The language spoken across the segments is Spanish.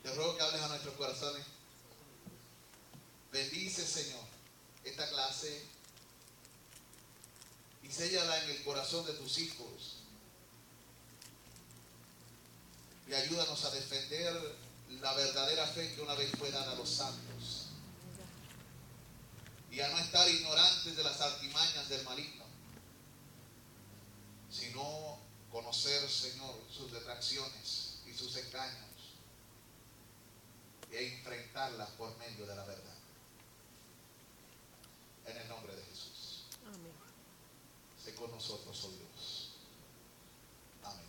Te ruego que hables a nuestros corazones. Bendice, Señor, esta clase y séllala en el corazón de tus hijos. Y ayúdanos a defender la verdadera fe que una vez fue dada a los santos. Y a no estar ignorantes de las artimañas del maligno, sino conocer, Señor, sus detracciones y sus engaños y enfrentarlas por medio de la verdad. En el nombre de Jesús. Amén. Sé con nosotros, oh Dios. Amén.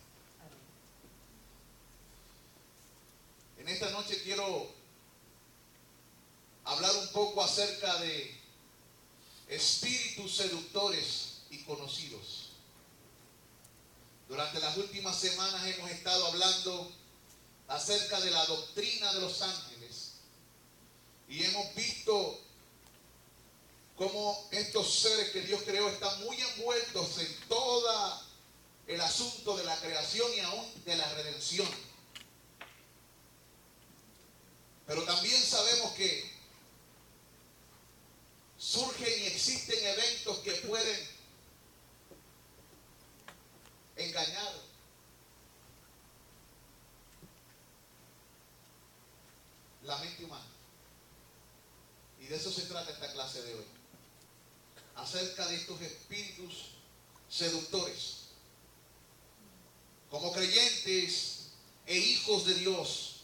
En esta noche quiero hablar un poco acerca de espíritus seductores y conocidos. Durante las últimas semanas hemos estado hablando acerca de la doctrina de los ángeles y hemos visto cómo estos seres que Dios creó están muy envueltos en todo el asunto de la creación y aún de la redención. Pero también sabemos que surgen y existen eventos que pueden engañar. La mente humana. Y de eso se trata esta clase de hoy. Acerca de estos espíritus seductores. Como creyentes e hijos de Dios,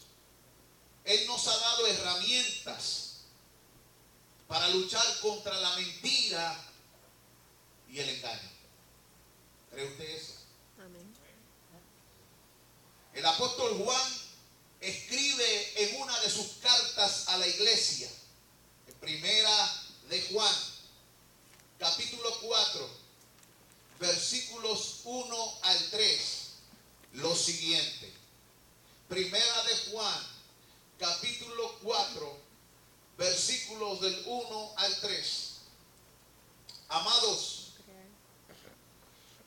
Él nos ha dado herramientas para luchar contra la mentira y el engaño. ¿Cree usted eso? Amén. El apóstol Juan escribe en una de sus cartas a la iglesia, en primera de Juan, capítulo 4, versículos 1 al 3, lo siguiente. Primera de Juan, capítulo 4, versículos del 1 al 3. Amados,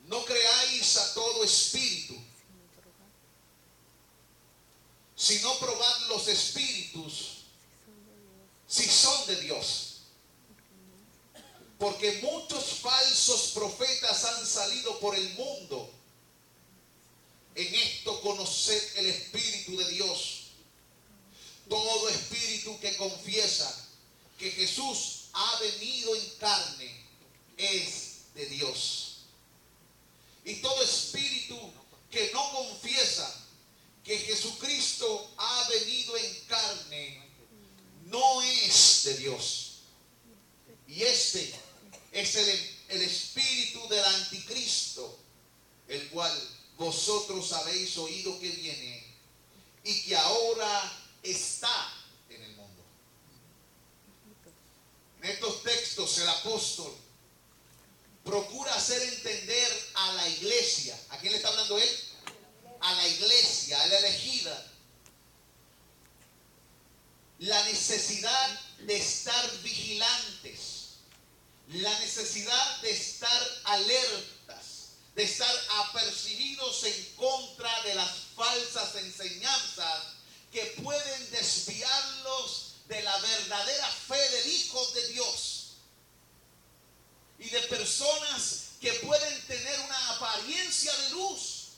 no creáis a todo espíritu, sino probad los espíritus si son de Dios. Porque muchos falsos profetas han salido por el mundo. En esto conoced el Espíritu de Dios. Todo espíritu que confiesa que Jesús ha venido en carne es de Dios. Y todo espíritu que no confiesa que Jesucristo ha venido en carne no es de Dios. Y este es el espíritu del anticristo, el cual vosotros habéis oído que viene y que ahora está en el mundo. En estos textos el apóstol procura hacer entender a la iglesia. ¿A quién le está hablando él? A la iglesia, a la elegida, la necesidad de estar vigilantes, la necesidad de estar alertas, de estar apercibidos en contra de las falsas enseñanzas que pueden desviarlos de la verdadera fe del Hijo de Dios y de personas que pueden tener una apariencia de luz,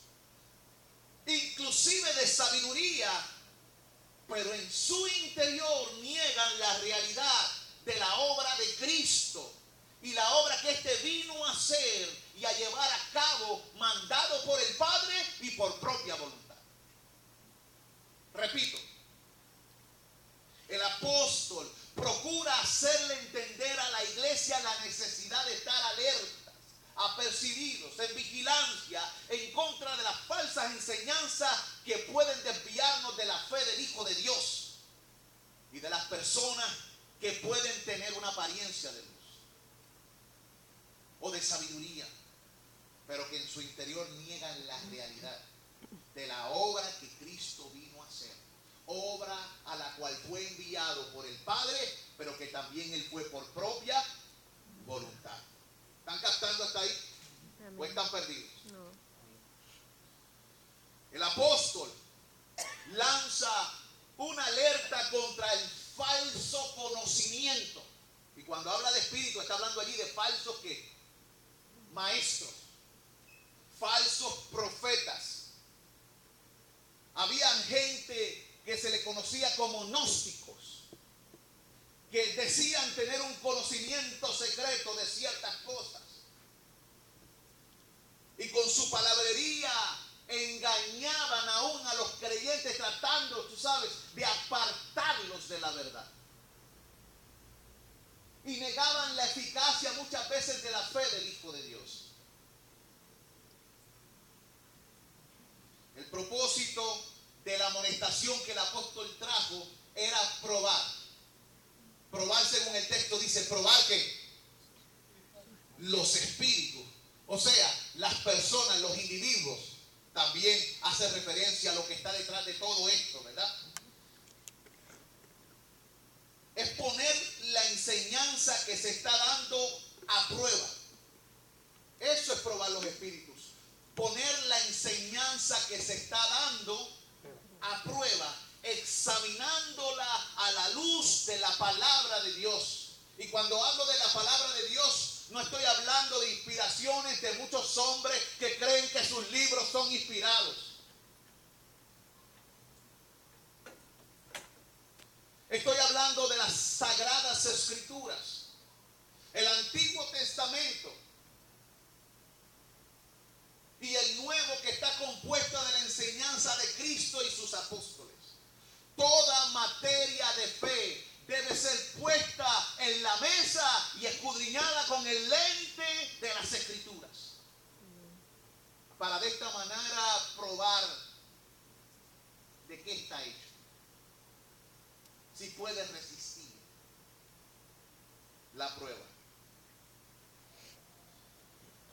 inclusive de sabiduría, pero en su interior niegan la realidad de la obra de Cristo y la obra que éste vino a hacer y a llevar a cabo, mandado por el Padre y por propia voluntad. Repito, el apóstol procura hacerle entender a la iglesia la necesidad de estar alertas, apercibidos, en vigilancia, en contra de las falsas enseñanzas que pueden desviarnos de la fe del Hijo de Dios y de las personas que pueden tener una apariencia de luz o de sabiduría, pero que en su interior niegan la realidad de la obra que Cristo vino a hacer, obra a la cual fue enviado por el Padre, pero que también Él fue por propia voluntad. ¿Están captando hasta ahí? Amén. ¿O están perdidos? No. El apóstol lanza una alerta contra el falso conocimiento. Y cuando habla de espíritu, está hablando allí de falsos ¿qué? Maestros, falsos profetas. Habían gente que se le conocía como gnósticos, que decían tener un conocimiento secreto de ciertas cosas. Y con su palabrería engañaban aún a los creyentes, tratando, tú sabes, de apartarlos de la verdad. Y negaban la eficacia muchas veces de la fe del Hijo de Dios. El propósito de la amonestación que el apóstol trajo era probar. Probar, según el texto dice, probar ¿qué? Los espíritus. O sea, las personas, los individuos. También hace referencia a lo que está detrás de todo esto, ¿verdad? Es poner la enseñanza que se está dando a prueba. Eso es probar los espíritus. Poner la enseñanza que se está dando a prueba, examinándola a la luz de la palabra de Dios. Y cuando hablo de la palabra de Dios, no estoy hablando de inspiraciones de muchos hombres que creen que sus libros son inspirados. Estoy hablando de las sagradas escrituras, el Antiguo Testamento y el Nuevo, que está compuesto de la enseñanza de Cristo y sus apóstoles. Toda materia de fe debe ser puesta en la mesa y escudriñada con el lente de las escrituras, para de esta manera probar de qué está hecho, si puede resistir la prueba.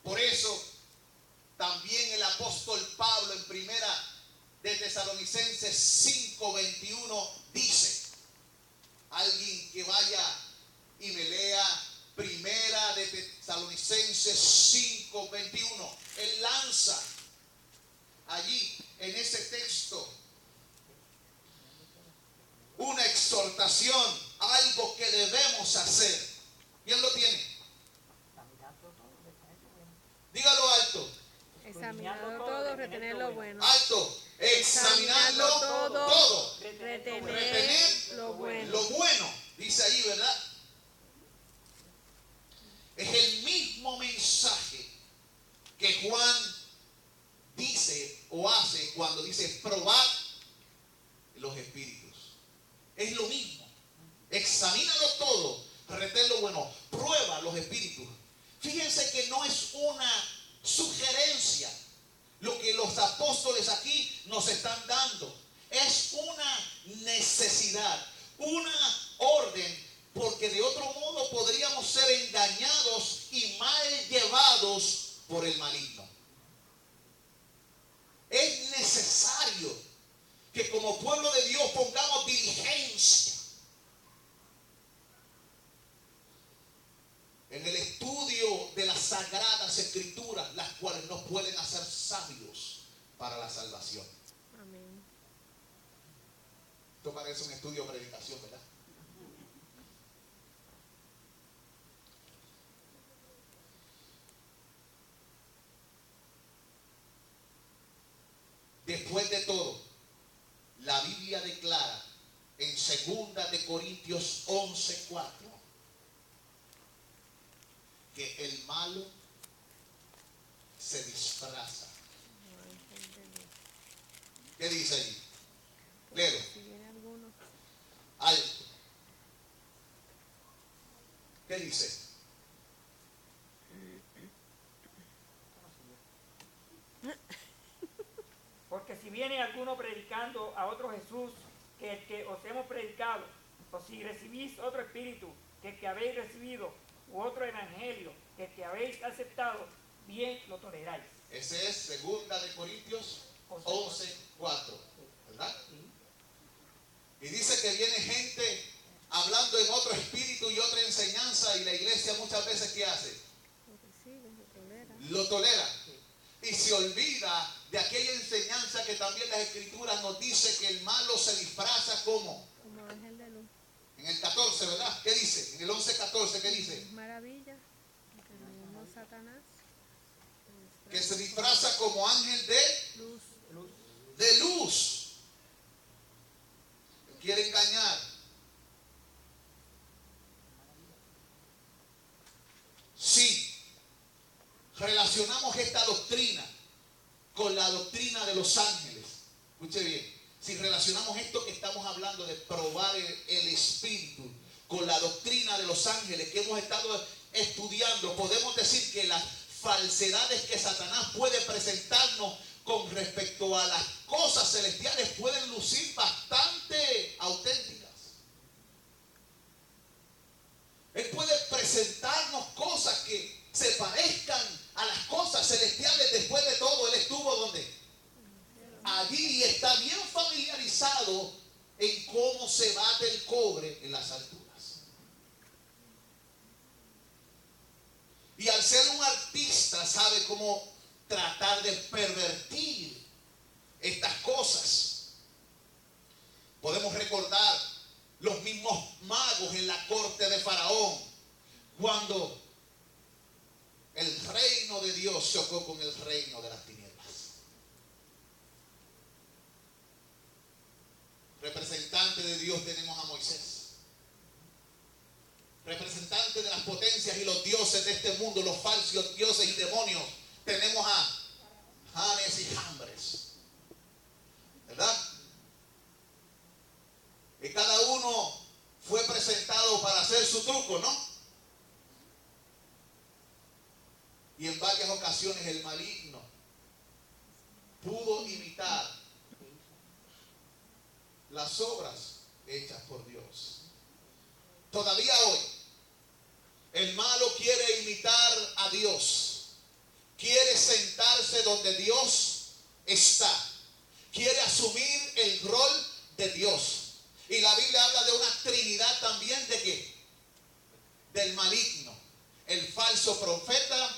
Por eso también el apóstol Pablo en primera de Tesalonicenses 5:21 dice, alguien que vaya y me lea primera de Tesalonicenses 5:21, él lanza allí en ese texto una exhortación, algo que debemos hacer. ¿Quién lo tiene? Dígalo alto. Examinarlo todo, retener lo bueno. Alto. Examinarlo todo. Retener lo bueno. Lo bueno, dice ahí, ¿verdad? Es el mismo mensaje que Juan dice o hace cuando dice probar los espíritus. Es lo mismo. Examínalo todo, retén lo bueno, prueba los espíritus. Fíjense que no es una sugerencia lo que los apóstoles aquí nos están dando. Es una necesidad, una orden, porque de otro modo podríamos ser engañados y mal llevados por el maligno. Es necesario que como pueblo de Dios pongamos diligencia en el estudio de las sagradas escrituras, las cuales nos pueden hacer sabios para la salvación. Amén. Esto parece un estudio de predicación, ¿verdad? Después de todo, la Biblia declara en 2 de Corintios 11:4 que el malo se disfraza. ¿Qué dice allí? Léelo. Si viene alguno. Alto. ¿Qué dice? Porque si viene alguno predicando a otro Jesús que el que os hemos predicado, o si recibís otro espíritu que el que habéis recibido, u otro evangelio que el que habéis aceptado, bien lo toleráis. Ese es 2 de Corintios 11:4, ¿verdad? Y dice que viene gente hablando en otro espíritu y otra enseñanza, y la iglesia muchas veces ¿qué hace? Lo recibe, lo tolera. Lo tolera. Y se olvida de aquella enseñanza que también las Escrituras nos dice que el malo se disfraza como ángel de luz. en el 14, ¿verdad? ¿Qué dice? En el 11:14, ¿qué dice? Maravilla, que el mismo Satanás Que se disfraza como ángel de luz. de luz. Quiere engañar. Si relacionamos esta doctrina con la doctrina de los ángeles, escuche bien, si relacionamos esto que estamos hablando de probar el espíritu con la doctrina de los ángeles que hemos estado estudiando, podemos decir que las falsedades que Satanás puede presentarnos con respecto a las cosas celestiales pueden lucir bastante auténticas. Él puede presentarnos cosas que se parezcan a las cosas celestiales. Después de todo, él estuvo ¿dónde? Allí, y está bien familiarizado en cómo se bate el cobre en las alturas. Y al ser un artista sabe cómo tratar de pervertir estas cosas. Podemos recordar los mismos magos en la corte de Faraón, cuando el reino de Dios chocó con el reino de las tinieblas. Representante de Dios tenemos a Moisés. Representante de las potencias y los dioses de este mundo, los falsos dioses y demonios, tenemos a Janes y Jambres, ¿verdad? Y cada uno fue presentado para hacer su truco, ¿no? Y en varias ocasiones el maligno pudo imitar las obras hechas por Dios. Todavía hoy, el malo quiere imitar a Dios. Quiere sentarse donde Dios está. Quiere asumir el rol de Dios. Y la Biblia habla de una trinidad también de ¿qué? Del maligno. El falso profeta,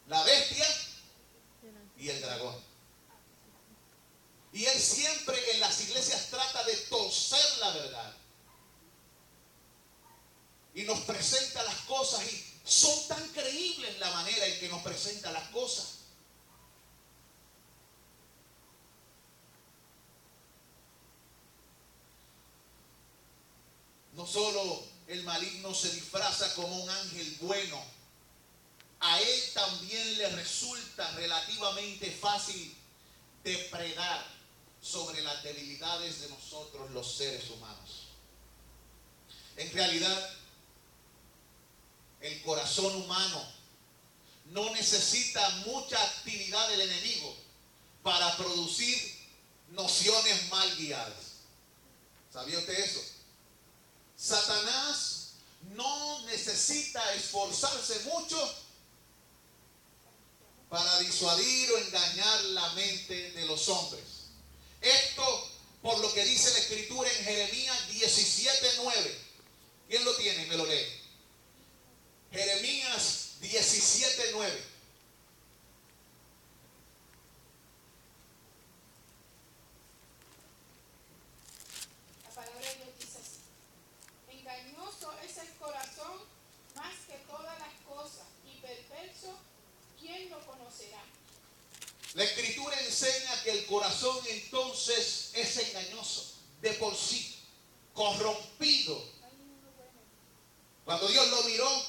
la bestia y el dragón. Y él siempre en las iglesias trata de torcer la verdad. Y nos presenta las cosas y son tan creíbles la manera en que nos presenta las cosas. No solo el maligno se disfraza como un ángel bueno, a él también le resulta relativamente fácil depredar sobre las debilidades de nosotros los seres humanos. En realidad, el corazón humano no necesita mucha actividad del enemigo para producir nociones mal guiadas. ¿Sabía usted eso? Satanás no necesita esforzarse mucho para disuadir o engañar la mente de los hombres. Esto por lo que dice la Escritura en Jeremías 17:9. ¿Quién lo tiene? Me lo lee. Jeremías 17:9. La palabra de Dios dice así: engañoso es el corazón más que todas las cosas, y perverso, ¿quién lo conocerá? La Escritura enseña que el corazón entonces es engañoso de por sí, corrompido. Cuando Dios lo miró,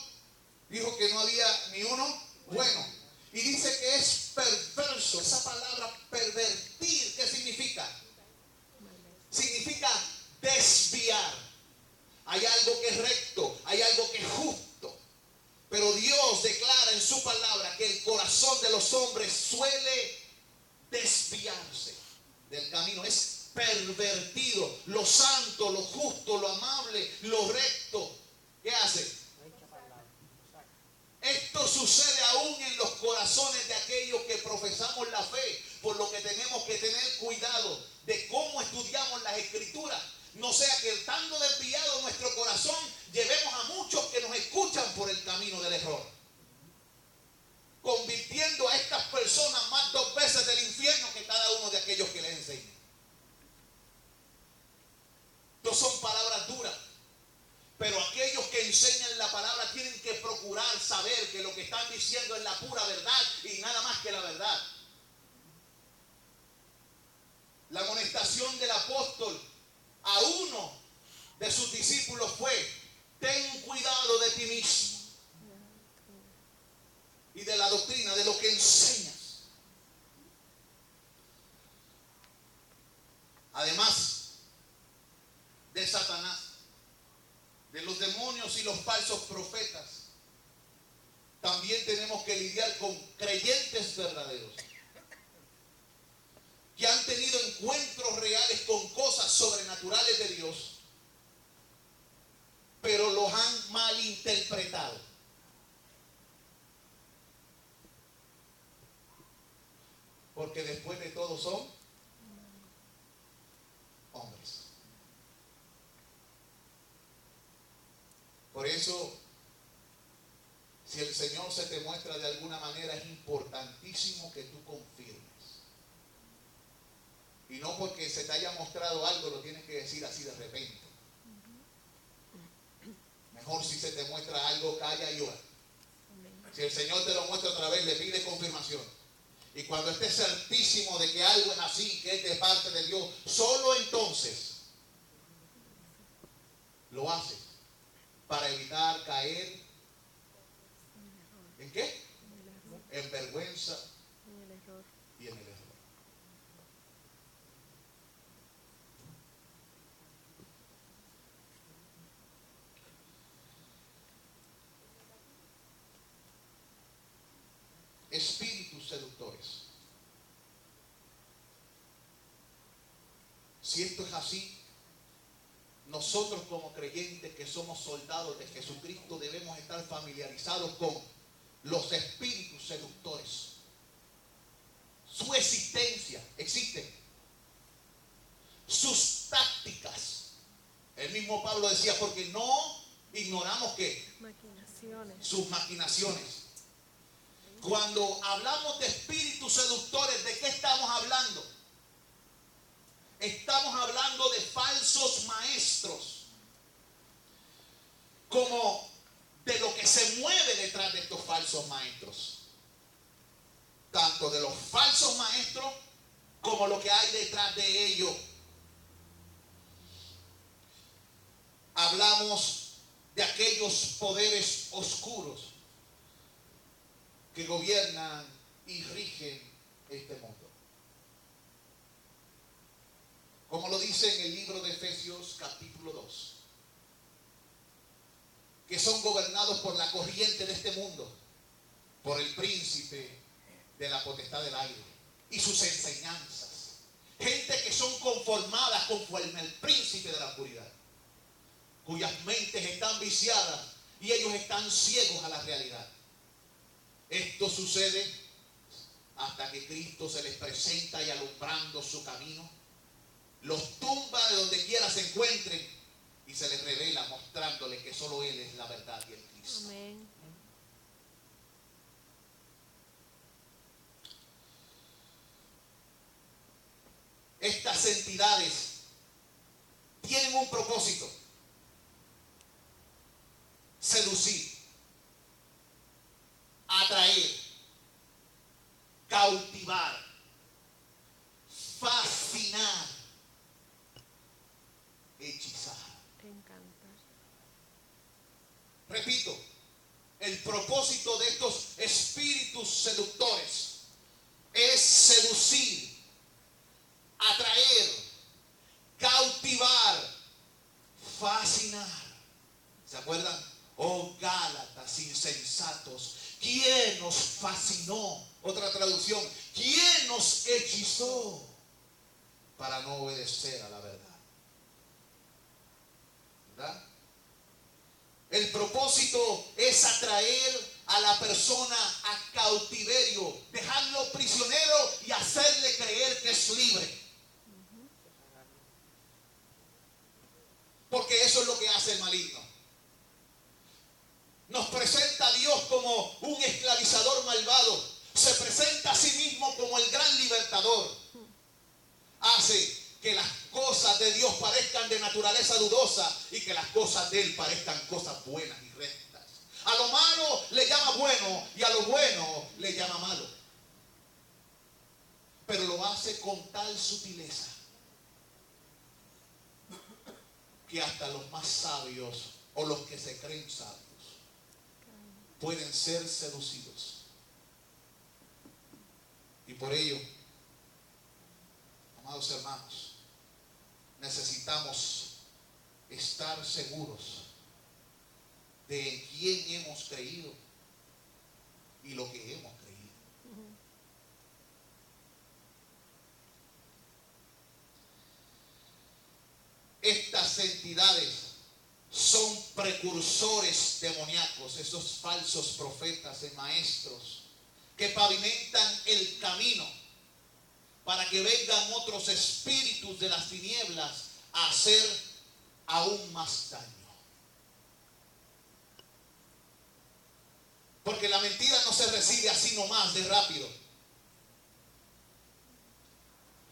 dijo que no había ni uno bueno. Y dice que es perverso. Esa palabra pervertir, ¿qué significa? Significa desviar. Hay algo que es recto, hay algo que es justo. Pero Dios declara en su palabra que el corazón de los hombres suele desviarse del camino. Es pervertido. Lo santo, lo justo, lo amable, lo recto. ¿Qué hace? Esto sucede aún en los corazones de aquellos que profesamos la fe, por lo que tenemos que tener cuidado de cómo estudiamos las Escrituras. No sea que estando desviado nuestro corazón, llevemos a muchos que nos escuchan por el camino del error, convirtiendo a estas personas más 2 veces procurar saber que lo que están diciendo es la pura verdad y nada más que la verdad. La amonestación del apóstol a uno de sus discípulos fue: ten cuidado de ti mismo y de la doctrina, de lo que enseñas. Además de Satanás, de los demonios y los falsos profetas, también tenemos que lidiar con creyentes verdaderos que han tenido encuentros reales con cosas sobrenaturales de Dios, pero los han malinterpretado. Porque después de todo son hombres. Por eso, si el Señor se te muestra de alguna manera, es importantísimo que tú confirmes. Y no porque se te haya mostrado algo lo tienes que decir así de repente. Mejor, si se te muestra algo, calla y ora. Si el Señor te lo muestra otra vez, le pide confirmación. Y cuando estés certísimo de que algo es así, que es de parte de Dios, solo entonces lo haces para evitar caer ¿en qué? En vergüenza En el error. y en el error. Espíritus seductores. Si esto es así, nosotros como creyentes que somos soldados de Jesucristo debemos estar familiarizados con los espíritus seductores. Su existencia, existen. Sus tácticas. El mismo Pablo decía, porque no ignoramos que Maquinaciones. sus maquinaciones. Cuando hablamos de espíritus seductores, ¿de qué estamos hablando? Estamos hablando de falsos maestros, como de lo que se mueve detrás de estos falsos maestros, tanto de los falsos maestros como lo que hay detrás de ellos. Hablamos de aquellos poderes oscuros que gobiernan y rigen este mundo. Como lo dice en el libro de Efesios capítulo 2, que son gobernados por la corriente de este mundo, por el príncipe de la potestad del aire y sus enseñanzas. Gente que son conformadas conforme al príncipe de la oscuridad, cuyas mentes están viciadas y ellos están ciegos a la realidad. Esto sucede hasta que Cristo se les presenta y alumbrando su camino, los tumba de donde quiera se encuentren y se les revela mostrándoles que solo Él es la verdad y el Cristo. Amén. Estas entidades tienen un propósito: seducir, atraer, cautivar, fascinar, hechizar. Encantar. Repito, el propósito de estos espíritus seductores es seducir, atraer, cautivar, fascinar. ¿Se acuerdan? Oh Gálatas insensatos, ¿quién nos fascinó? Otra traducción, ¿quién nos hechizó para no obedecer a la verdad? ¿Verdad? El propósito es atraer a la persona a cautiverio, dejarlo prisionero y hacerle creer que es libre. Porque eso es lo que hace el maligno. Nos presenta a Dios como un esclavizador malvado. Se presenta a sí mismo como el gran libertador. Hace que las cosas de Dios parezcan de naturaleza dudosa y que las cosas de Él parezcan cosas buenas y rectas. A lo malo le llama bueno y a lo bueno le llama malo. Pero lo hace con tal sutileza que hasta los más sabios o los que se creen sabios pueden ser seducidos. Y por ello, amados hermanos, necesitamos estar seguros de en quién hemos creído y lo que hemos creído. Estas entidades son precursores demoníacos, esos falsos profetas y maestros que pavimentan el camino para que vengan otros espíritus de las tinieblas a hacer aún más daño. Porque la mentira no se recibe así nomás de rápido.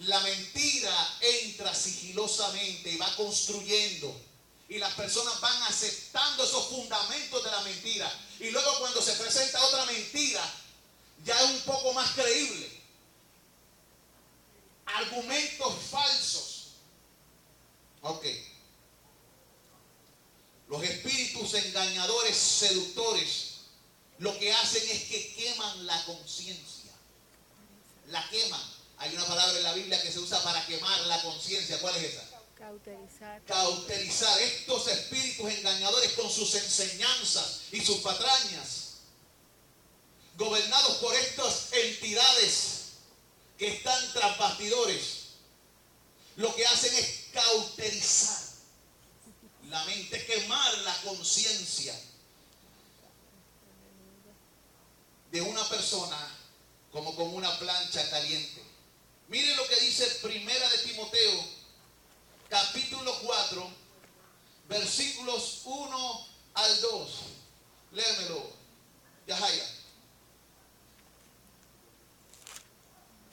La mentira entra sigilosamente y va construyendo. Y las personas van aceptando esos fundamentos de la mentira. Y luego cuando se presenta otra mentira, ya es un poco más creíble. Argumentos falsos. Ok. Los espíritus engañadores, seductores, lo que hacen es que queman la conciencia. La queman. Hay una palabra en la Biblia que se usa para quemar la conciencia. ¿Cuál es esa? Cauterizar. Cauterizar. Estos espíritus engañadores con sus enseñanzas y sus patrañas, gobernados por estas entidades que están tras bastidores, lo que hacen es cauterizar la mente, quemar la conciencia de una persona como con una plancha caliente. Miren lo que dice Primera de Timoteo, capítulo 4, versículos 1 al 2. Léemelo, Yahaya.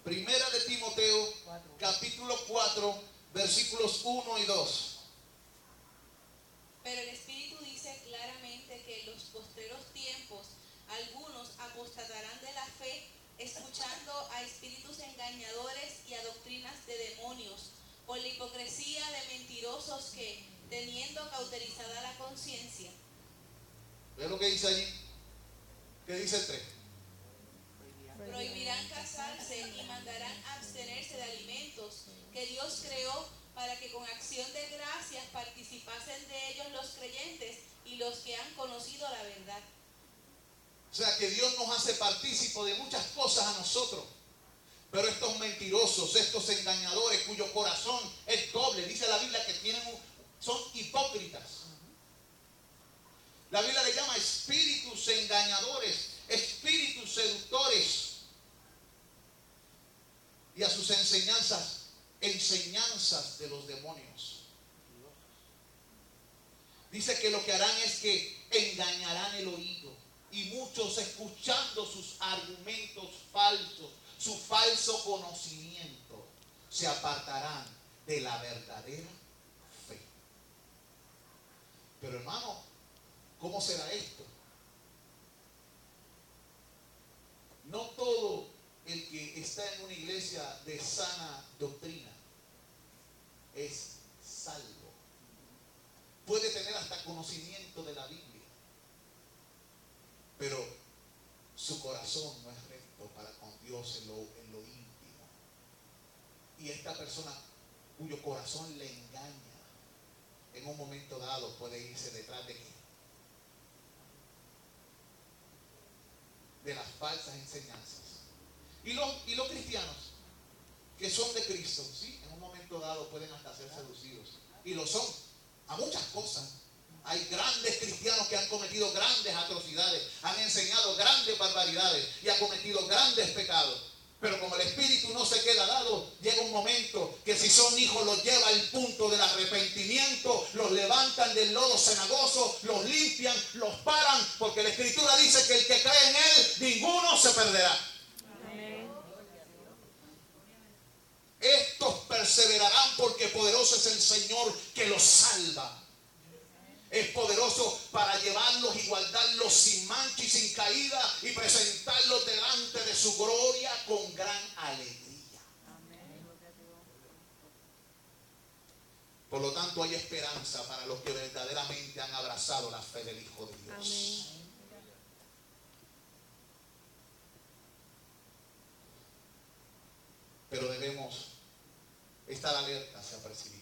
Primera de Timoteo, capítulo 4, versículos 1 y 2. Pero el Espíritu dice claramente que en los postreros tiempos algunos apostatarán de la fe, escuchando a espíritus engañadores y a doctrinas de demonios, por la hipocresía de mentirosos que, teniendo cauterizada la conciencia. ¿Ves lo que dice allí? ¿Qué dice el 3? Prohibirán casarse y mandarán abstenerse de alimentos que Dios creó para que con acción de gracias participasen de ellos los creyentes y los que han conocido la verdad. O sea que Dios nos hace partícipes de muchas cosas a nosotros. Pero estos mentirosos, estos engañadores cuyo corazón es doble, dice la Biblia que son hipócritas. La Biblia le llama espíritus engañadores, espíritus seductores. Y a sus enseñanzas de los demonios. Dice que lo que harán es que engañarán el oído. Y muchos, escuchando sus argumentos falsos, su falso conocimiento, se apartarán de la verdadera fe. Pero hermano, ¿cómo será esto? No todo el que está en una iglesia de sana doctrina es salvo. Puede tener hasta conocimiento de la Biblia, pero su corazón no es recto para con Dios en lo íntimo. Y esta persona cuyo corazón le engaña, en un momento dado puede irse detrás de qué? De las falsas enseñanzas. Y los cristianos que son de Cristo, ¿sí? En un momento dado pueden hasta ser seducidos. Y lo son a muchas cosas. Hay grandes cristianos que han cometido grandes atrocidades, han enseñado grandes barbaridades y han cometido grandes pecados. Pero como el Espíritu no se queda dado, llega un momento que si son hijos los lleva al punto del arrepentimiento, los levantan del lodo cenagoso, los limpian, los paran, porque la Escritura dice que el que cree en Él, ninguno se perderá. Amén. Estos perseverarán porque poderoso es el Señor que los salva. Es poderoso para llevarlos y guardarlos sin mancha y sin caída y presentarlos delante de su gloria con gran alegría. Por lo tanto, hay esperanza para los que verdaderamente han abrazado la fe del Hijo de Dios. Amén. Pero debemos estar alertas y apercibidos.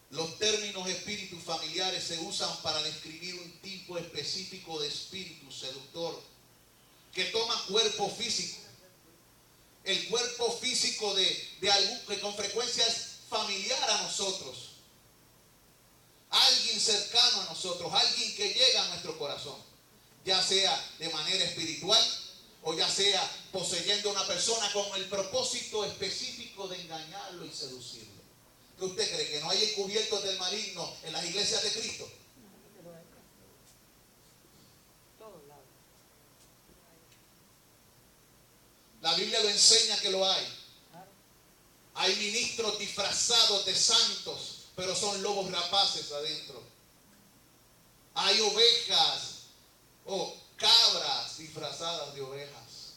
Los términos espíritus familiares se usan para describir un tipo específico de espíritu seductor que toma cuerpo físico. El cuerpo físico de algo que con frecuencia es familiar a nosotros. Alguien cercano a nosotros, alguien que llega a nuestro corazón, ya sea de manera espiritual o ya sea poseyendo a una persona con el propósito específico de engañarlo y seducirlo. ¿Qué usted cree? ¿Que no hay encubiertos del maligno en las iglesias de Cristo? La Biblia lo enseña que lo hay. Hay ministros disfrazados de santos, pero son lobos rapaces adentro. Hay ovejas o cabras disfrazadas de ovejas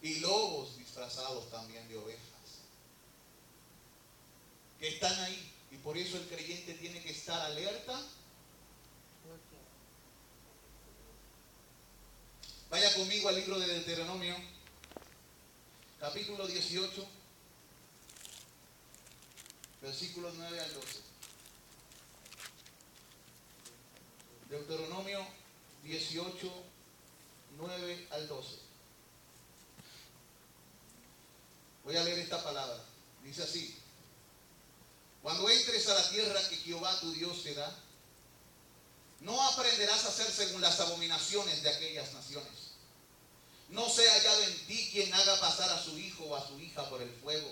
y lobos disfrazados también de ovejas que están ahí, y por eso el creyente tiene que estar alerta. Vaya conmigo al libro de Deuteronomio, capítulo 18, versículos 9 al 12. Deuteronomio 18, 9 al 12. Voy a leer esta palabra. Dice así: cuando entres a la tierra que Jehová tu Dios te da, no aprenderás a hacer según las abominaciones de aquellas naciones. No sea hallado en ti quien haga pasar a su hijo o a su hija por el fuego,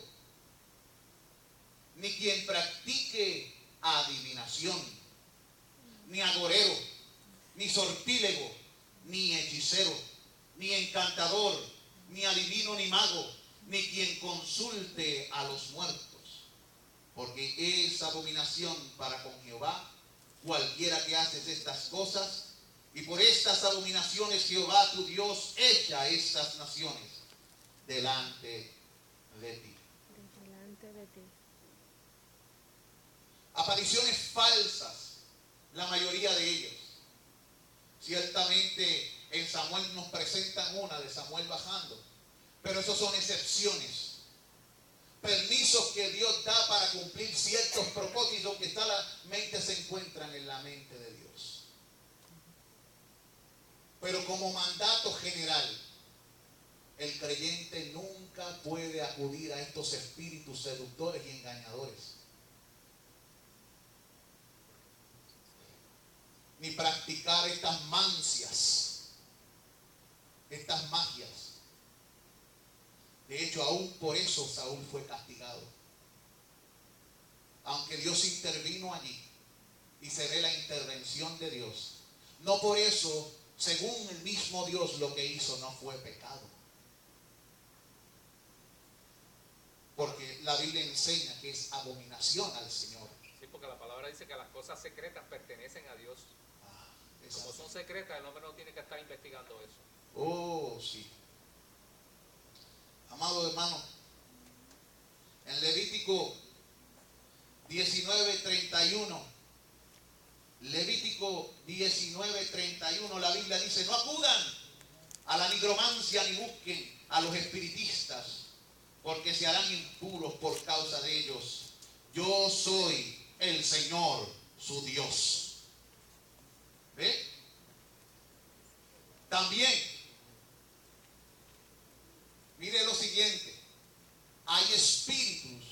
ni quien practique adivinación, ni agorero, ni sortílego, ni hechicero, ni encantador, ni adivino, ni mago, ni quien consulte a los muertos, porque es abominación para con Jehová cualquiera que hace estas cosas, y por estas abominaciones Jehová tu Dios echa estas naciones delante de ti. Delante de ti. Apariciones falsas, la mayoría de ellas. Ciertamente en Samuel nos presentan una de Samuel bajando, pero esos son excepciones. Permisos que Dios da para cumplir ciertos propósitos que solamente se encuentran en la mente de Dios. Pero como mandato general, el creyente nunca puede acudir a estos espíritus seductores y engañadores, ni practicar estas mancias, estas magias. De hecho, aún por eso Saúl fue castigado. Aunque Dios intervino allí y se ve la intervención de Dios, no por eso, según el mismo Dios, lo que hizo no fue pecado. Porque la Biblia enseña que es abominación al Señor. Sí, porque la palabra dice que las cosas secretas pertenecen a Dios. Como son secretas, el hombre no tiene que estar investigando eso. Oh, sí. Amado hermano, en Levítico 19:31, Levítico 19:31, la Biblia dice: no acudan a la nigromancia ni busquen a los espiritistas, porque se harán impuros por causa de ellos. Yo soy el Señor, su Dios. ¿Ve? También, mire lo siguiente: hay espíritus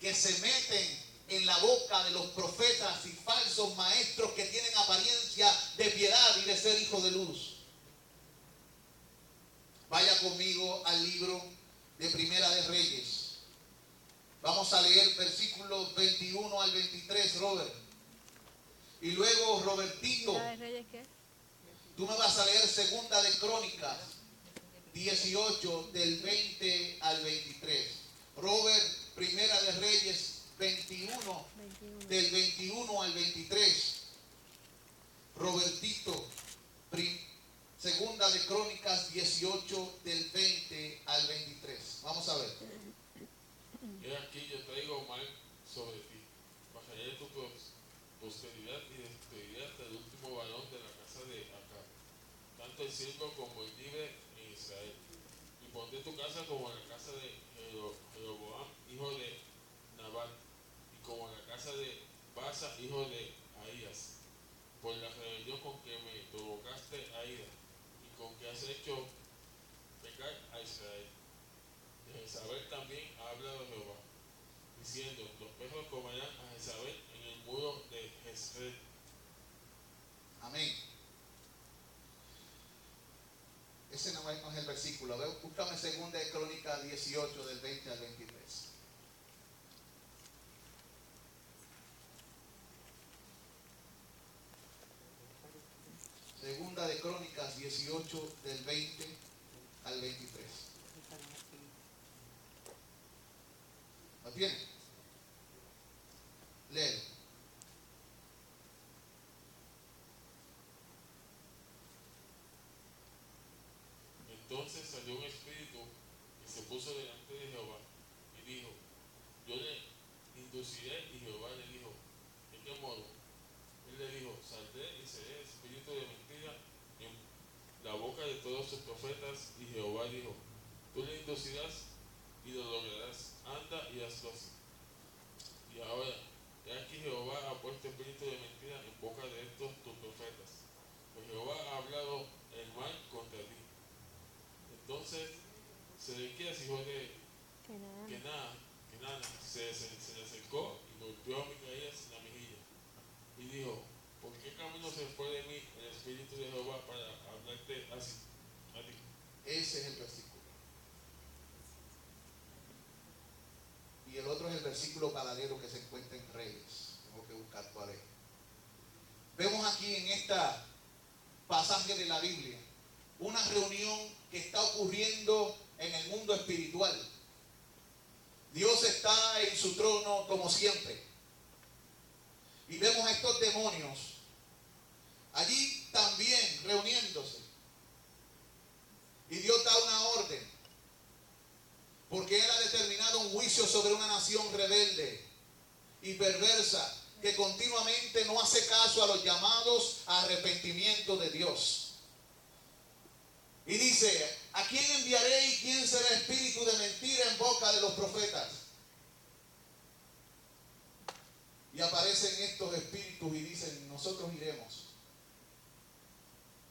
que se meten en la boca de los profetas y falsos maestros que tienen apariencia de piedad y de ser hijos de luz. Vaya conmigo al libro de Primera de Reyes. Vamos a leer versículos 21 al 23, Robert. Y luego, Robertito, ¿Primera de Reyes qué? tú me vas a leer Segunda de Crónicas 18 del 20 al 23. Robert, Primera de Reyes Vamos a ver. He aquí yo traigo mal sobre ti. Bajaré tu posteridad y destruiré hasta el último varón de la casa de Acab, tanto el siervo como el libre en Israel. Y pondré tu casa como la casa de Jeroboam, hijo de Nabat, y como la casa de Baasa, hijo de Ahías, por la rebelión con que me provocaste a ira, y con que has hecho pecar a Israel. De Jezabel también ha hablado Jehová, diciendo, los perros comerán a Jezabel en el muro de Jezreel. Amén. Ese no es el versículo. Búscame 2 de Crónicas 18 del 20 al 23. Segunda de Crónicas 18 del 20 al 23. ¿Lo tiene? Léelo. Entonces salió un espíritu y se puso delante de Jehová y dijo, yo le induciré, y Jehová le dijo, ¿de qué modo? Él le dijo, saldré y seré espíritu de mentira en la boca de todos sus profetas, y Jehová dijo, tú le inducirás y lo lograrás, anda y hazlo así. Y ahora, he aquí Jehová ha puesto espíritu de mentira en boca de estos tus profetas, pues Jehová ha hablado el mal contra ti. Entonces Sedequías, hijo de Kenana, se le acercó y golpeó a Micaías en la mejilla y dijo, ¿por qué camino se fue de mí el espíritu de Jehová para hablarte así a ti? Ese es el versículo. Y el otro es el versículo paralelo que se encuentra en Reyes. Tengo que buscar cuál es. Vemos aquí en este pasaje de la Biblia una reunión que está ocurriendo en el mundo espiritual. Dios está en su trono como siempre. Y vemos a estos demonios allí también reuniéndose. Y Dios da una orden, porque Él ha determinado un juicio sobre una nación rebelde y perversa que continuamente no hace caso a los llamados a arrepentimiento de Dios. Y dice, ¿a quién enviaré y quién será espíritu de mentira en boca de los profetas? Y aparecen estos espíritus y dicen, nosotros iremos.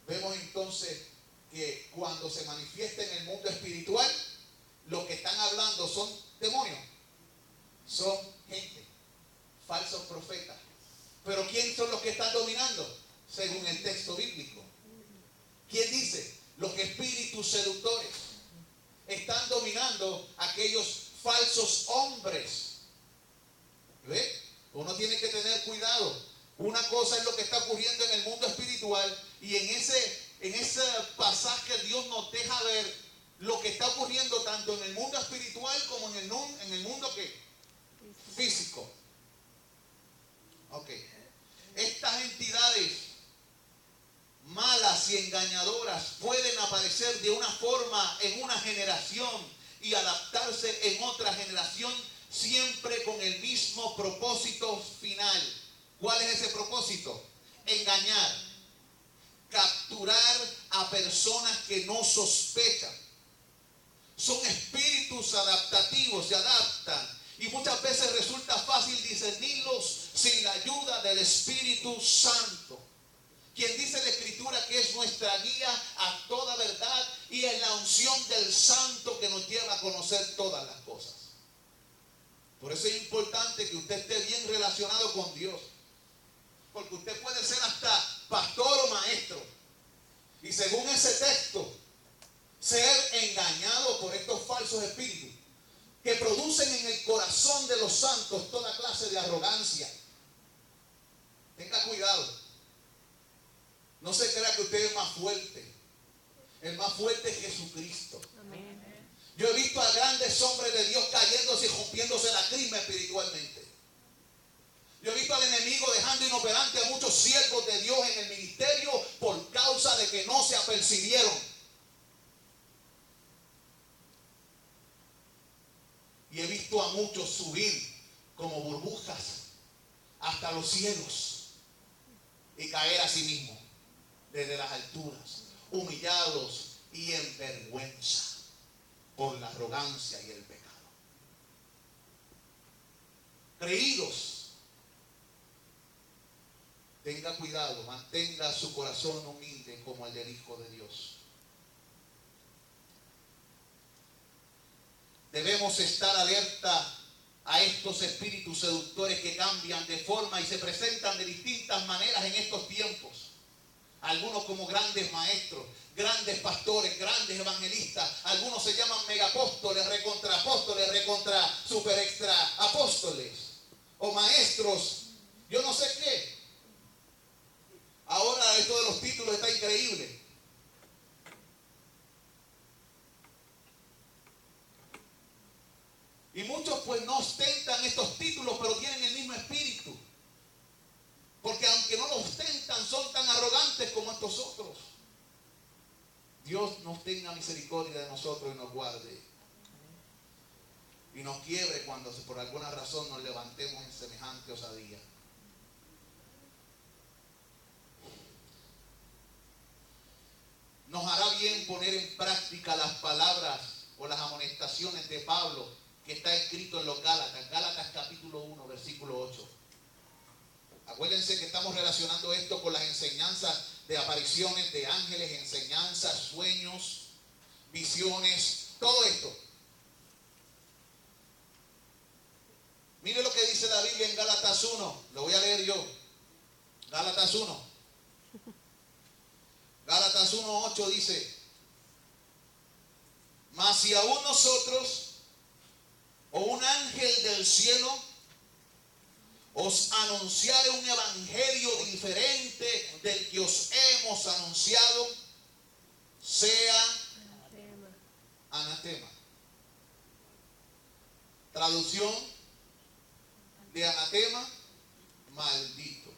Vemos entonces que cuando se manifiesta en el mundo espiritual, lo que están hablando son demonios, son gente, falsos profetas. Pero ¿quién son los que están dominando? Según el texto bíblico. ¿Quién dice? Los espíritus seductores están dominando a aquellos falsos hombres. ¿Ve? Uno tiene que tener cuidado. Una cosa es lo que está ocurriendo en el mundo espiritual, y en ese pasaje Dios nos deja ver lo que está ocurriendo tanto en el mundo espiritual como en el mundo ¿qué? Físico. Ok. Estas entidades malas y engañadoras pueden aparecer de una forma en una generación y adaptarse en otra generación, siempre con el mismo propósito final. ¿Cuál es ese propósito? Engañar, capturar a personas que no sospechan. Son espíritus adaptativos, se adaptan, y muchas veces resulta fácil discernirlos sin la ayuda del Espíritu Santo, quien dice la Escritura que es nuestra guía a toda verdad, y es la unción del Santo que nos lleva a conocer todas las cosas. Por eso es importante que usted esté bien relacionado con Dios, porque usted puede ser hasta pastor o maestro, y según ese texto ser engañado por estos falsos espíritus que producen en el corazón de los santos toda clase de arrogancia. Tenga cuidado. No se crea que usted es más fuerte. El más fuerte es Jesucristo. Amén. Yo he visto a grandes hombres de Dios cayéndose y rompiéndose la crisma espiritualmente. Yo he visto al enemigo dejando inoperante a muchos siervos de Dios en el ministerio por causa de que no se apercibieron. Y he visto a muchos subir como burbujas hasta los cielos y caer a sí mismos desde las alturas, humillados y en vergüenza por la arrogancia y el pecado. Creídos, tenga cuidado, mantenga su corazón humilde como el del Hijo de Dios. Debemos estar alerta a estos espíritus seductores que cambian de forma y se presentan de distintas maneras en estos tiempos. Algunos como grandes maestros, grandes pastores, grandes evangelistas. Algunos se llaman megapóstoles, recontraapóstoles, recontra super extra apóstoles. O maestros, yo no sé qué. Ahora esto de los títulos está increíble. Y muchos pues no ostentan estos títulos, pero tienen el mismo espíritu. Porque aunque no lo ostentan, son tan arrogantes como estos otros. Dios nos tenga misericordia de nosotros y nos guarde. Y nos quiebre cuando por alguna razón nos levantemos en semejante osadía. Nos hará bien poner en práctica las palabras o las amonestaciones de Pablo que está escrito en los Gálatas. Gálatas capítulo 1, versículo 8. Acuérdense que estamos relacionando esto con las enseñanzas de apariciones de ángeles, enseñanzas, sueños, visiones, todo esto. Mire lo que dice la Biblia en Gálatas 1. Lo voy a leer yo. Gálatas 1. Gálatas 1:8 dice: mas si aún nosotros o un ángel del cielo os anunciare un evangelio diferente del que os hemos anunciado, sea anatema. Traducción de anatema: maldito.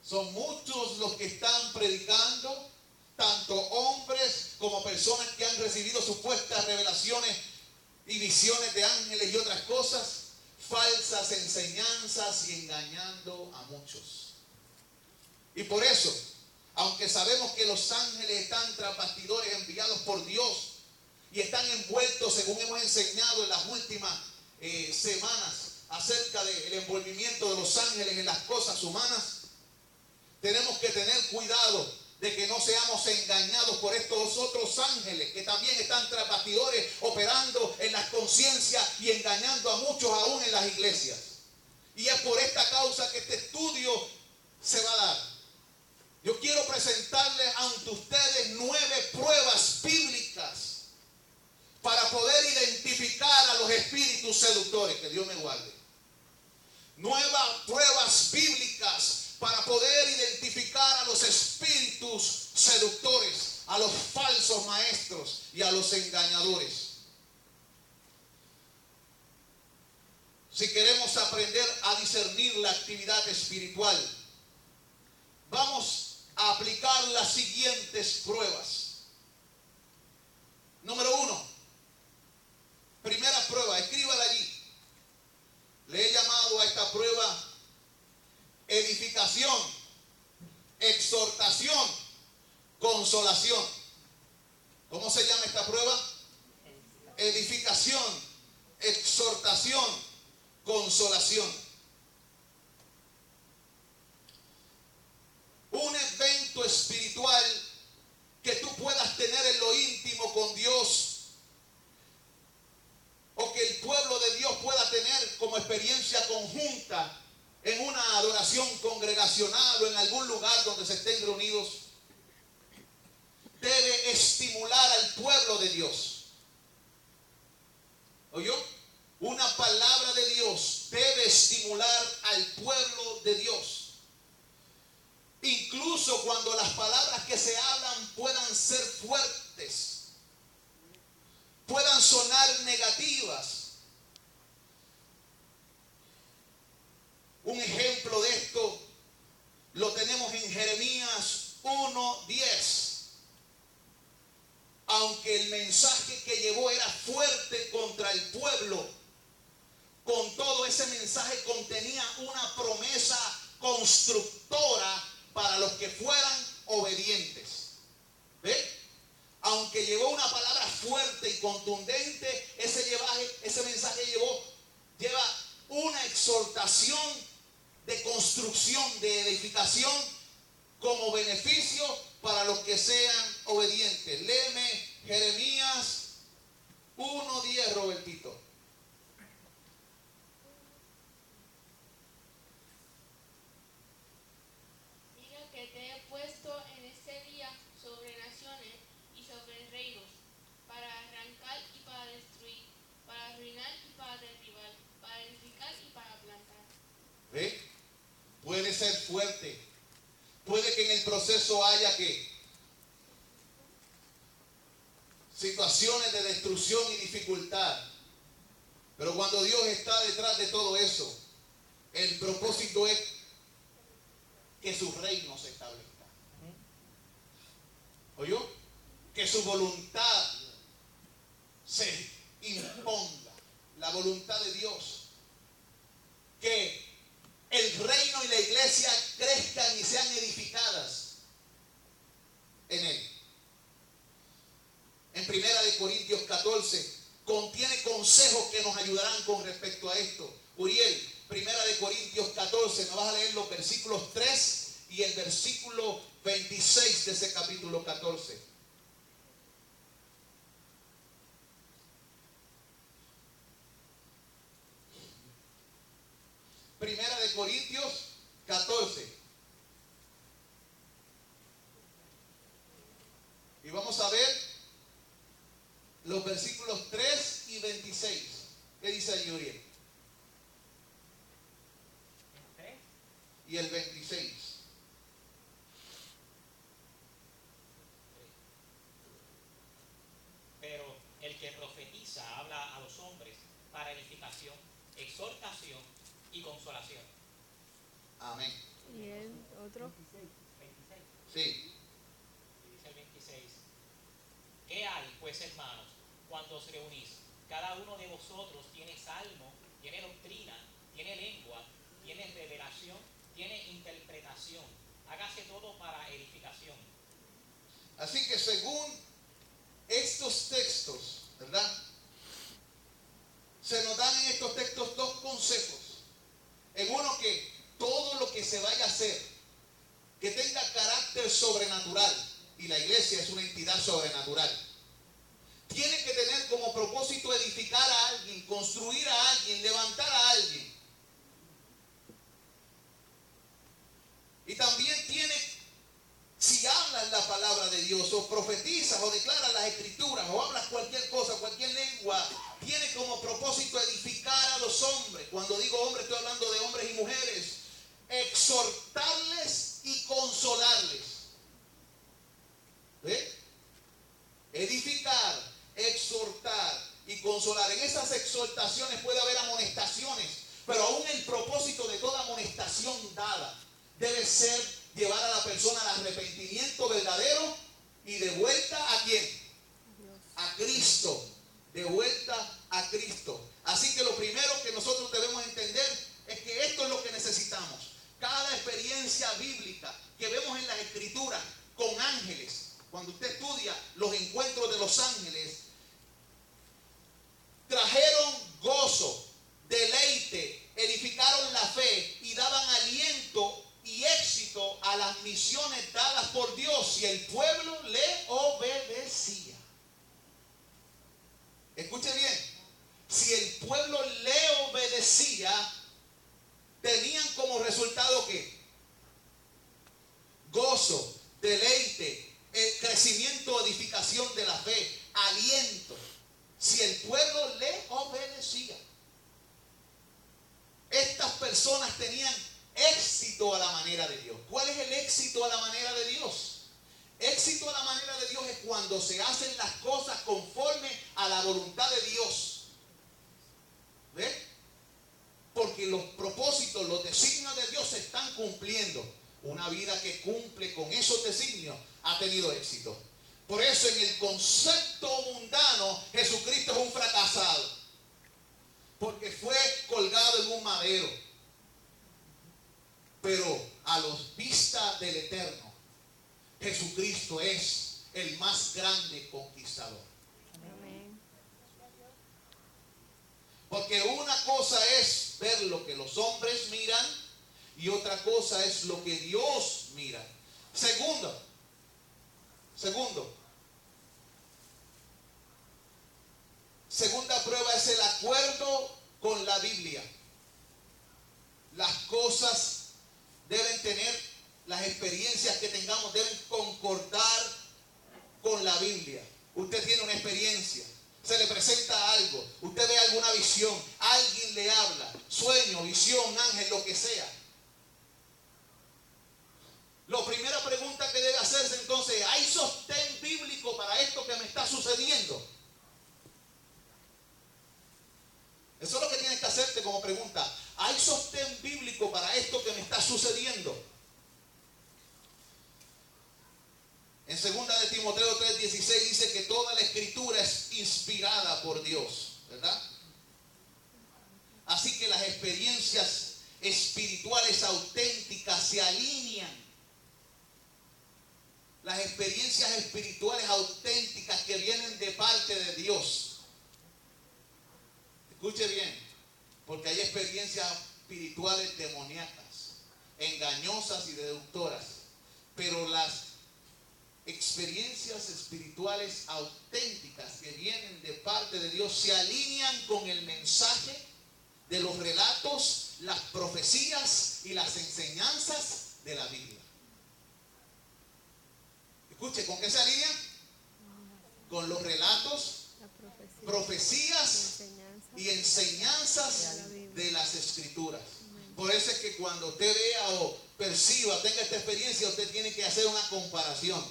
Son muchos los que están predicando, tanto hombres como personas que han recibido supuestas revelaciones y visiones de ángeles y otras cosas, falsas enseñanzas y engañando a muchos. Y por eso, aunque sabemos que los ángeles están tras bastidores enviados por Dios y están envueltos, según hemos enseñado en las últimas semanas, acerca del envolvimiento de los ángeles en las cosas humanas, tenemos que tener cuidado de que no seamos engañados por estos otros ángeles que también están tras bastidores operando en las conciencias y engañando a muchos aún en las iglesias. Y es por esta causa que este estudio se va a dar. Yo quiero presentarles ante ustedes 9 pruebas bíblicas para poder identificar a los espíritus seductores. Que Dios me guarde. 9 pruebas bíblicas para poder identificar a los espíritus seductores, a los falsos maestros y a los engañadores. Si queremos aprender a discernir la actividad espiritual, vamos a aplicar las siguientes pruebas. Número 1. Primera prueba, escríbala allí. Le he llamado a esta prueba edificación, exhortación, consolación. ¿Cómo se llama esta prueba? Edificación, exhortación, consolación. Un evento espiritual que tú puedas tener en lo íntimo con Dios, o que el pueblo de Dios pueda tener como experiencia conjunta en una adoración congregacional o en algún lugar donde se estén reunidos, debe estimular al pueblo de Dios. ¿Oyó? Una palabra de Dios debe estimular al pueblo de Dios. Incluso cuando las palabras que se hablan puedan ser fuertes, puedan sonar negativas. Un ejemplo de esto lo tenemos en Jeremías 1:10. Aunque el mensaje que llevó era fuerte contra el pueblo. Con todo, ese mensaje contenía una promesa constructora para los que fueran obedientes. ¿Ve? Aunque llevó una palabra fuerte y contundente, ese mensaje lleva una exhortación de construcción, de edificación, como beneficio para los que sean obedientes. Léeme Jeremías 1:10, Robertito. Mira que te he puesto en este día sobre naciones y sobre reinos, para arrancar y para destruir, para arruinar y para derribar, para edificar y para plantar. ¿Ve? Puede ser fuerte. Puede que en el proceso haya situaciones de destrucción y dificultad. Pero cuando Dios está detrás de todo eso, el propósito es que su reino se establezca. ¿Oyó? Que su voluntad se imponga. La voluntad de Dios. Que el reino y la iglesia crezcan y sean edificadas en él. En 1 Corintios 14 contiene consejos que nos ayudarán con respecto a esto. Uriel, 1 Corintios 14, nos vas a leer los versículos 3 y el versículo 26 de ese capítulo 14. Primera de Corintios 14. Y vamos a ver los versículos 3 y 26. ¿Qué dice allí, Uriel? Y el 26. Pero el que profetiza habla a los hombres para edificación, exhortación y consolación. Amén. Y el otro. 26. Sí. Y dice el 26. ¿Qué hay, pues, hermanos, cuando os reunís? Cada uno de vosotros tiene salmo, tiene doctrina, tiene lengua, tiene revelación, tiene interpretación. Hágase todo para edificación. Así que según estos textos, ¿verdad? Se nos dan en estos textos dos consejos. En uno, que todo lo que se vaya a hacer, que tenga carácter sobrenatural, y la iglesia es una entidad sobrenatural, tiene que tener como propósito edificar a alguien, construir a alguien, levantar a alguien. Y también tiene, si hablas la palabra de Dios, o profetizas, o declaras las escrituras, o hablas cualquier cosa, cualquier lengua, tiene como propósito edificar a los hombres. Cuando digo hombres, estoy hablando de hombres y mujeres. Exhortarles y consolarles. ¿Ve? Edificar, exhortar y consolar. En esas exhortaciones puede haber amonestaciones, pero aún el propósito de toda amonestación dada debe ser llevar a la persona al arrepentimiento verdadero y de vuelta ¿a quién? A Cristo. De vuelta a Cristo. Así que lo primero que nosotros debemos entender es que esto es lo que necesitamos. Cada experiencia bíblica que vemos en las escrituras con ángeles, cuando usted estudia los encuentros de los ángeles, trajeron gozo, deleite, edificaron la fe y daban aliento y éxito a las misiones dadas por Dios, y el pueblo le obedecía. Escuche bien, si el pueblo le obedecía, tenían como resultado ¿qué? Gozo, deleite, el crecimiento, edificación de la fe, aliento. Si el pueblo le obedecía, estas personas tenían éxito a la manera de Dios. ¿Cuál es el éxito a la manera de Dios? Éxito a la manera de Dios es cuando se hacen las cosas conforme a la voluntad de Dios. ¿Ve? Porque los propósitos, los designios de Dios se están cumpliendo. Una vida que cumple con esos designios ha tenido éxito. Por eso en el concepto mundano Jesucristo es un fracasado, porque fue colgado en un madero. Pero a los vistas del Eterno, Jesucristo es el más grande conquistador. Amén. Porque una cosa es ver lo que los hombres miran y otra cosa es lo que Dios mira. Segundo, segunda prueba es el acuerdo con la Biblia. Las cosas deben tener, las experiencias que tengamos deben concordar con la Biblia. Usted tiene una experiencia, se le presenta algo, usted ve alguna visión, alguien le habla, sueño, visión, ángel, lo que sea. La primera pregunta que debe hacerse entonces, ¿hay sostén bíblico para esto que me está sucediendo? Eso es lo que tienes que hacerte como pregunta. ¿Hay sostén bíblico para esto que me está sucediendo? En 2 de Timoteo 3:16 dice que toda la escritura es inspirada por Dios, ¿verdad? Así que las experiencias espirituales auténticas se alinean. Las experiencias espirituales auténticas que vienen de parte de Dios. Escuche bien, porque hay experiencias espirituales demoníacas, engañosas y deductoras, pero las experiencias espirituales auténticas que vienen de parte de Dios se alinean con el mensaje de los relatos, las profecías y las enseñanzas de la Biblia. Escuche, ¿con qué se alinean? Con los relatos, profecías y enseñanzas de las Escrituras. Por eso es que cuando usted vea o perciba, tenga esta experiencia, usted tiene que hacer una comparación.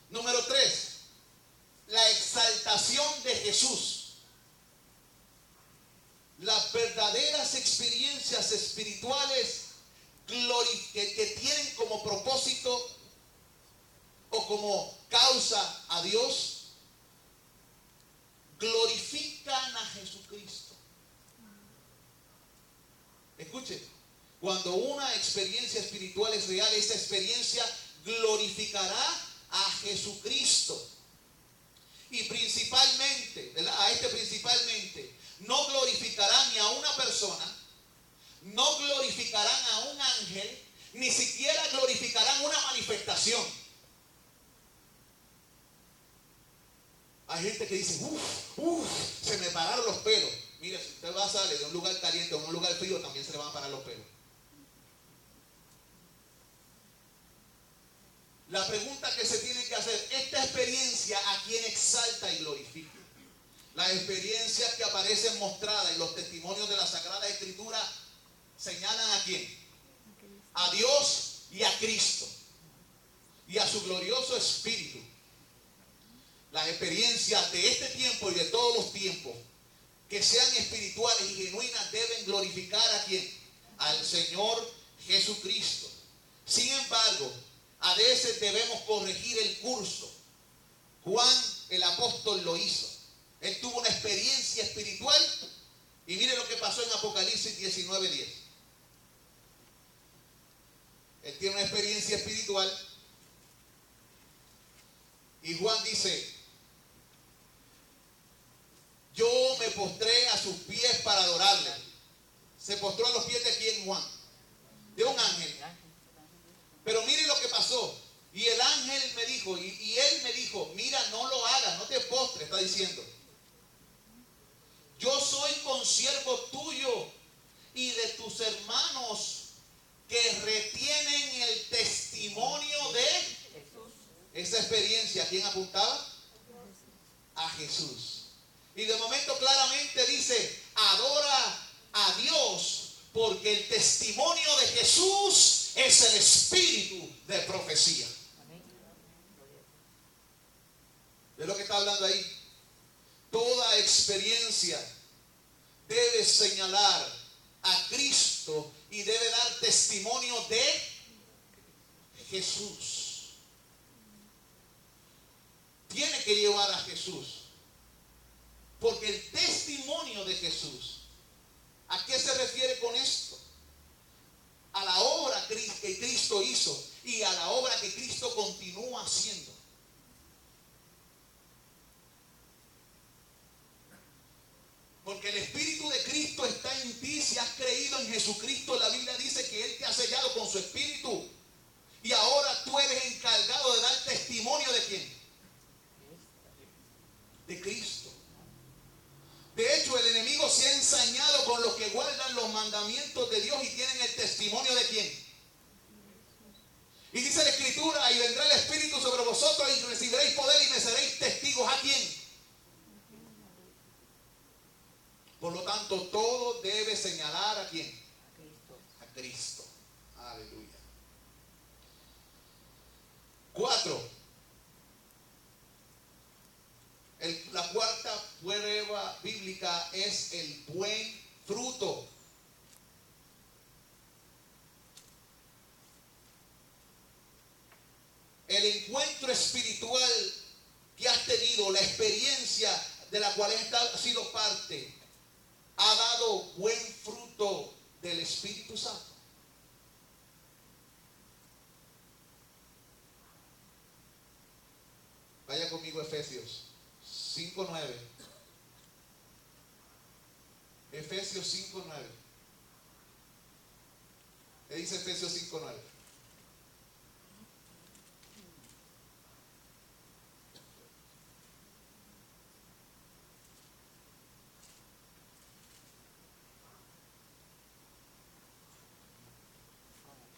Número 3, la exaltación de Jesús. Las verdaderas experiencias espirituales que tienen como propósito o como causa a Dios, glorifican a Jesucristo. Escuche, cuando una experiencia espiritual es real, esa experiencia glorificará a Jesucristo. Y principalmente, ¿verdad? Principalmente, no glorificará ni a una persona, no glorificarán a un ángel, ni siquiera glorificarán una manifestación. Hay gente que dice, se me pararon los pelos. Mire, si usted va a salir de un lugar caliente a un lugar frío, también se le van a parar los pelos. La pregunta que se tiene que hacer, ¿esta experiencia a quién exalta y glorifica? Las experiencias que aparecen mostradas y los testimonios de la Sagrada Escritura señalan a quién, a Dios y a Cristo y a su glorioso Espíritu. Las experiencias de este tiempo y de todos los tiempos que sean espirituales y genuinas deben glorificar a quién, al Señor Jesucristo. Sin embargo, a veces debemos corregir el curso. Juan el apóstol lo hizo. Él tuvo una experiencia espiritual y mire lo que pasó en Apocalipsis 19:10. Él tiene una experiencia espiritual y Juan dice, yo me postré a sus pies para adorarle. Se postró a los pies de quién, Juan? De un ángel. Pero mire lo que pasó. Y el ángel me dijo, y él me dijo, mira, no lo hagas, no te postres, está diciendo. Yo soy consiervo tuyo y de tus hermanos que retienen el testimonio de Jesús. Esa experiencia, ¿a quién apuntaba? A Jesús. Y de momento claramente dice, adora a Dios, porque el testimonio de Jesús es el espíritu de profecía. ¿De lo que está hablando ahí? Toda experiencia debe señalar a Cristo y debe dar testimonio de Jesús. tiene que llevar a Jesús. Porque el testimonio de Jesús, ¿a qué se refiere con esto? A la obra que Cristo hizo y a la obra que Cristo continúa haciendo. Porque el Espíritu de Cristo está en ti si has creído en Jesucristo. La Biblia dice que Él te ha sellado con su Espíritu. Y ahora tú eres encargado de dar testimonio ¿de quién? De Cristo. De hecho, el enemigo se ha ensañado con los que guardan los mandamientos de Dios y tienen el testimonio ¿de quién? Y dice la Escritura, y vendrá el Espíritu sobre vosotros y recibiréis poder y me seréis testigos. ¿A quién? Por lo tanto, todo debe señalar ¿a quién? A Cristo. Aleluya. 4. La cuarta prueba bíblica es el buen fruto. El encuentro espiritual que has tenido, la experiencia de la cual has sido parte, ha dado buen fruto del Espíritu Santo. Vaya conmigo a Efesios 5:9. Efesios 5:9. ¿Qué dice Efesios 5:9?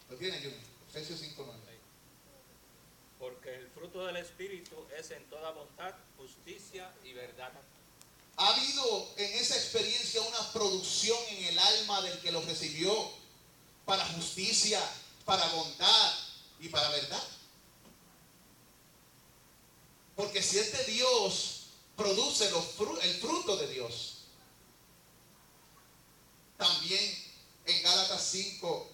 ¿Lo tiene, Junior? Efesios 5:9. Porque el fruto del Espíritu es en toda bondad, justicia y verdad. Ha habido en esa experiencia una producción en el alma del que lo recibió para justicia, para bondad y para verdad. Porque si es de Dios, produce el fruto de Dios. También en Gálatas 5,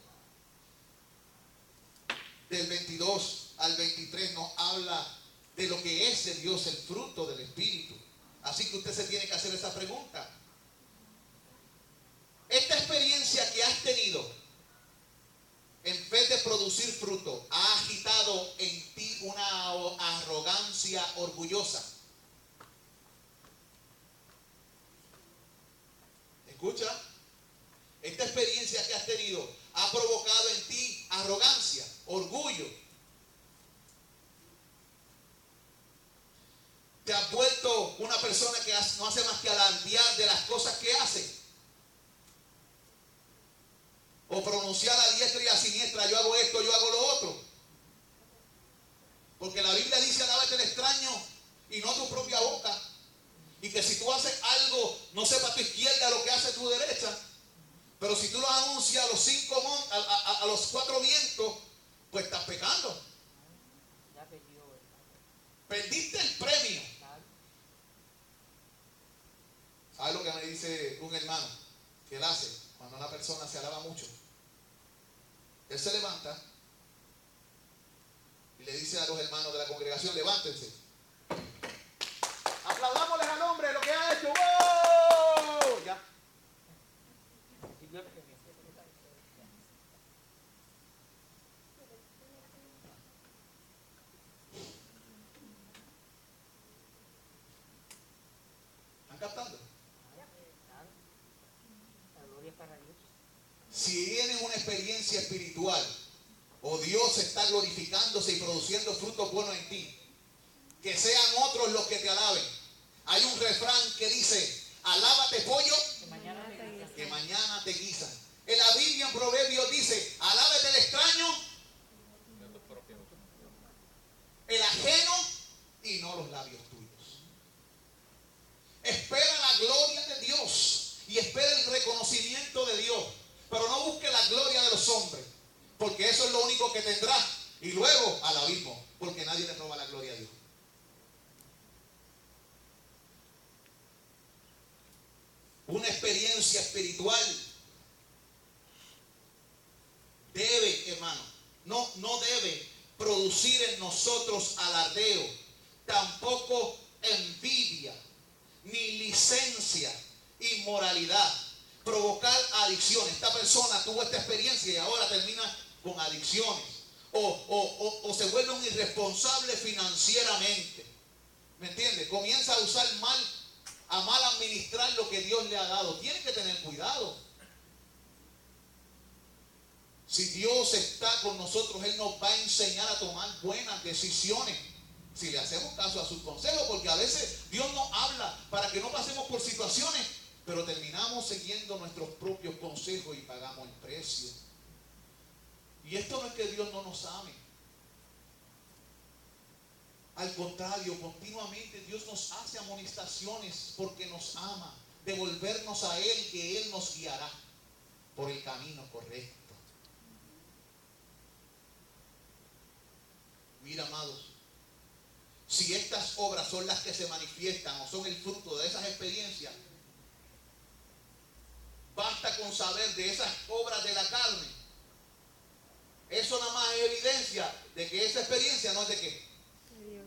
del 22 al 23 nos habla de lo que es de Dios, el fruto del Espíritu. Así que usted se tiene que hacer esa pregunta. Esta experiencia que has tenido, en vez de producir fruto, ha agitado en ti una arrogancia orgullosa. ¿Escucha? Esta experiencia que has tenido ha provocado en ti arrogancia, orgullo. Te has vuelto una persona que no hace más que alardear de las cosas que hace. O pronunciar a diestra y a siniestra, yo hago esto, yo hago lo otro. Porque la Biblia dice, alábate el extraño y no tu propia boca. Y que si tú haces algo, no sepa tu izquierda lo que hace tu derecha. Pero si tú lo anuncias a los 4 vientos, pues estás pecando. Perdiste el premio. ¿Sabes lo que me dice un hermano? Que él hace cuando una persona se alaba mucho. Él se levanta y le dice a los hermanos de la congregación, levántense. Aplaudámosles al hombre lo que ha hecho. ¡Wow! Ya. ¿Están captando? Si tienes una experiencia espiritual o Dios está glorificándose y produciendo frutos buenos en ti, que sean otros los que te alaben. Hay un refrán que dice, alábate pollo, que mañana te guisan. En la Biblia en Proverbios dice, alábate el extraño, el ajeno y no los labios tuyos. Espera la gloria de Dios y espera el reconocimiento de Dios. Pero no busque la gloria de los hombres, porque eso es lo único que tendrá. Y luego al abismo, porque nadie le roba la gloria a Dios. Una experiencia espiritual debe, hermano, no debe producir en nosotros alardeo, tampoco tampoco envidia, ni licencia, inmoralidad, provocar adicción. Esta persona tuvo esta experiencia y ahora termina con adicciones. O se vuelve un irresponsable financieramente. ¿Me entiende? Comienza a usar a mal administrar lo que Dios le ha dado. Tiene que tener cuidado. Si Dios está con nosotros, Él nos va a enseñar a tomar buenas decisiones. Si le hacemos caso a sus consejos, porque a veces Dios nos habla para que no pasemos por situaciones, pero terminamos siguiendo nuestros propios consejos y pagamos el precio. Y esto no es que Dios no nos ame. Al contrario, continuamente Dios nos hace amonestaciones porque nos ama, de volvernos a Él, que Él nos guiará por el camino correcto. Mira, amados, si estas obras son las que se manifiestan o son el fruto de esas experiencias, basta con saber de esas obras de la carne. Eso nada más es evidencia de que esa experiencia no es de qué. Dios.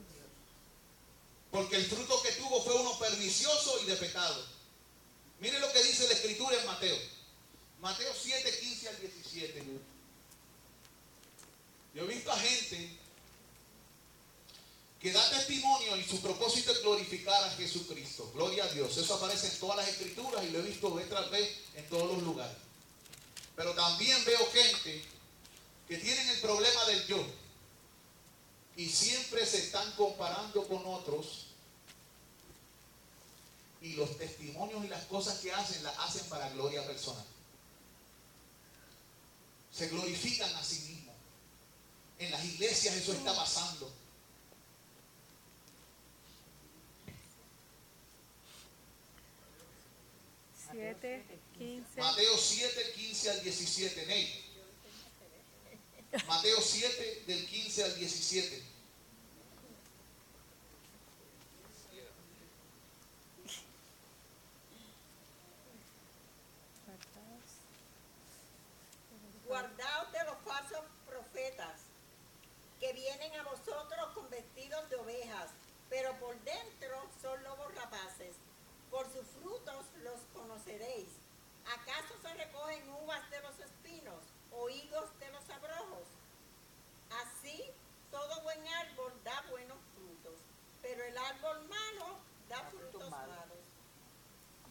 Porque el fruto que tuvo fue uno pernicioso y de pecado. Mire lo que dice la Escritura en Mateo. Mateo 7, 15 al 17. Yo he visto a gente que da testimonio y su propósito es glorificar a Jesucristo. Gloria a Dios. Eso aparece en todas las Escrituras y lo he visto vez tras vez en todos los lugares. Pero también veo gente que tienen el problema del yo y siempre se están comparando con otros, y los testimonios y las cosas que hacen las hacen para gloria personal. Se glorifican a sí mismos. En las iglesias eso está pasando. Mateo 7, 15 al 17. Ney. Mateo 7, del 15 al 17. Guardaos de los falsos profetas, que vienen a vosotros con vestidos de ovejas, pero por dentro son lobos rapaces. Por sus frutos los conoceréis. ¿Acaso se recogen uvas de los espinos o higos de los abrojos? Así, todo buen árbol da buenos frutos, pero el árbol malo da frutos malos.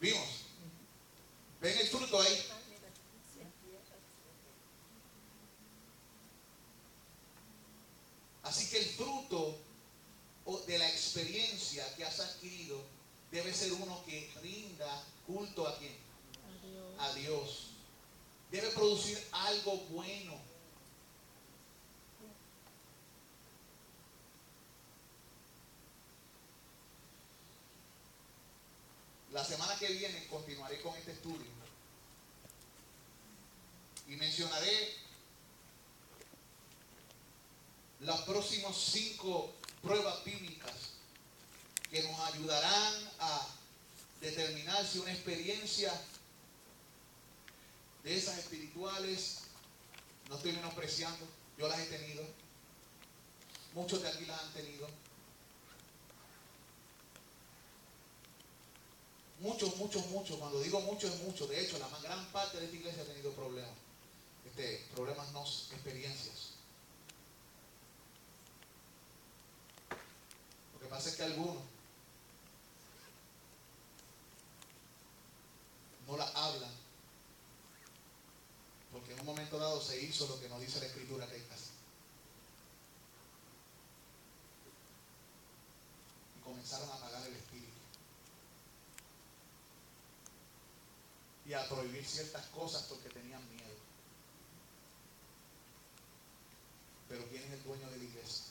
¿Vimos? ¿Ven el fruto ahí? Así que el fruto de la experiencia que has adquirido debe ser uno que rinda culto a ¿quién? A Dios. Debe producir algo bueno. La semana que viene continuaré con este estudio y mencionaré las próximas 5 pruebas bíblicas que nos ayudarán a determinar si una experiencia de esas espirituales, no estoy menospreciando, yo las he tenido, muchos de aquí las han tenido, muchos, cuando digo muchos es mucho, de hecho la más gran parte de esta iglesia ha tenido problemas, problemas no, experiencias. Lo que pasa es que algunos no la hablan porque en un momento dado se hizo lo que nos dice la Escritura que hay que hacer. Y comenzaron a apagar el espíritu y a prohibir ciertas cosas porque tenían miedo. Pero ¿quién es el dueño de la iglesia?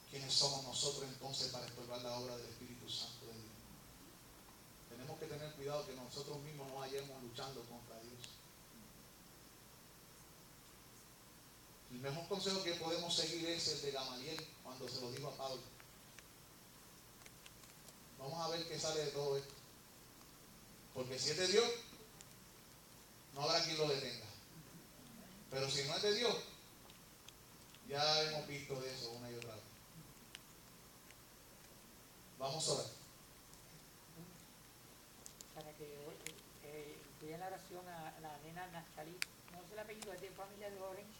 ¿Quiénes somos nosotros entonces para estorbar la obra del Espíritu Santo de Dios? Tenemos que tener cuidado que nosotros mismos no vayamos luchando contra Dios. El mejor consejo que podemos seguir es el de Gamaliel cuando se lo dijo a Pablo. Vamos a ver qué sale de todo esto. Porque si es de Dios, no habrá quien lo detenga. Pero si no es de Dios, ya hemos visto de eso una y otra vez. Vamos a ver. Para que vean la oración a la nena Naftalí. No sé el apellido, es de familia de Orange.